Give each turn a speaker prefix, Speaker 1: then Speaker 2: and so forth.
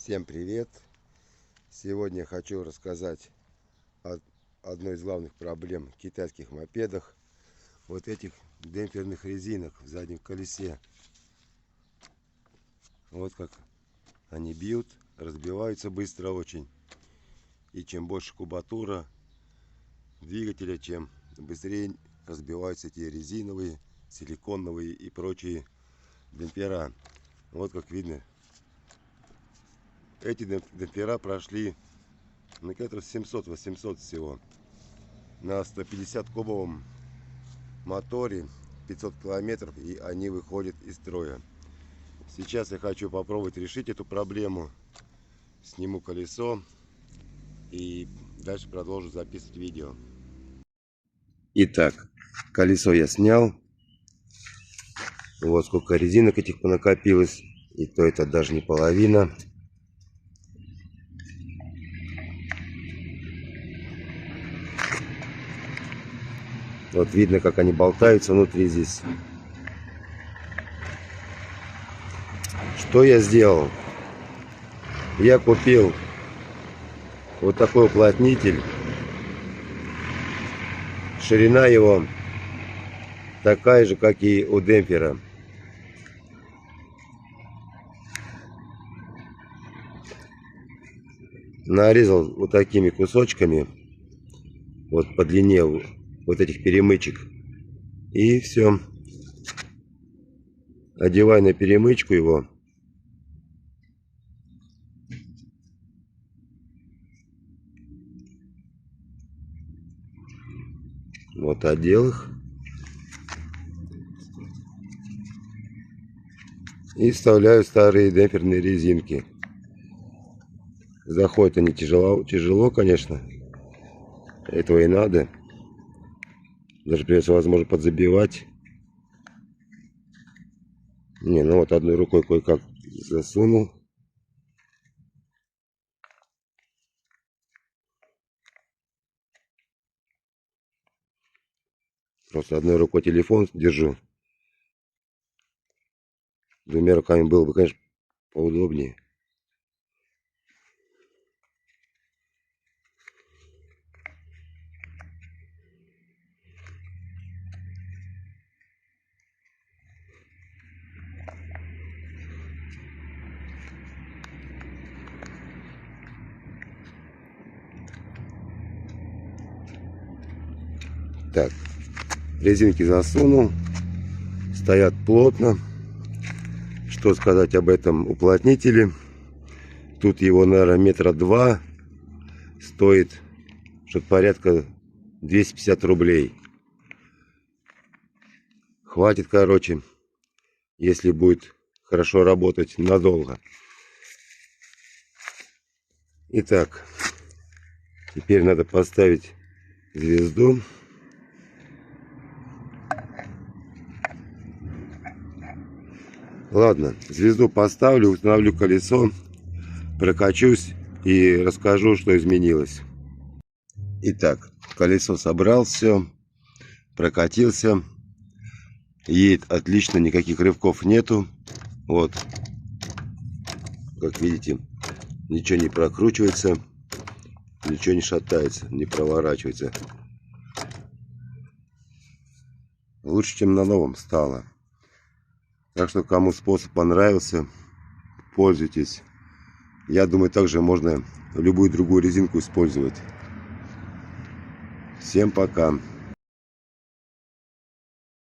Speaker 1: Всем привет! Сегодня я хочу рассказать о одной из главных проблем в китайских мопедах. Вот этих демпферных резинок в заднем колесе. Вот как они бьют, разбиваются быстро очень. И чем больше кубатура двигателя, чем быстрее разбиваются эти резиновые, силиконовые и прочие демпфера. Вот как видно. Эти демпфера прошли на километров 700-800 всего. На 150 кубовом моторе 500 километров, и они выходят из строя. Сейчас я хочу попробовать решить эту проблему. Сниму колесо и дальше продолжу записывать видео. Итак, колесо я снял. Вот сколько резинок этих понакопилось. И то это даже не половина. Вот видно, как они болтаются внутри здесь. Что я сделал? Я купил вот такой уплотнитель. Ширина его такая же, как и у демпфера. Нарезал вот такими кусочками, вот по длине вот этих перемычек. И все. Одеваю на перемычку его. Вот одел их. И вставляю старые демпферные резинки. Заходят они тяжело, конечно. Этого и надо. Даже придется, возможно, подзабивать. Не, ну вот одной рукой кое-как засунул. Просто одной рукой телефон держу. Двумя руками было бы, конечно, поудобнее. Так, резинки засунул, стоят плотно. Что сказать об этом уплотнителе? Тут его, наверное, метра 2, стоит что-то порядка 250 рублей. Хватит, короче, если будет хорошо работать надолго. Итак, теперь надо поставить звезду. Ладно, звезду поставлю, установлю колесо, прокачусь и расскажу, что изменилось. Итак, колесо собрал, все, прокатился, едет отлично, никаких рывков нету. Вот, как видите, ничего не прокручивается, ничего не шатается, не проворачивается. Лучше, чем на новом стало. Так что, кому способ понравился, пользуйтесь. Я думаю, также можно любую другую резинку использовать. Всем пока.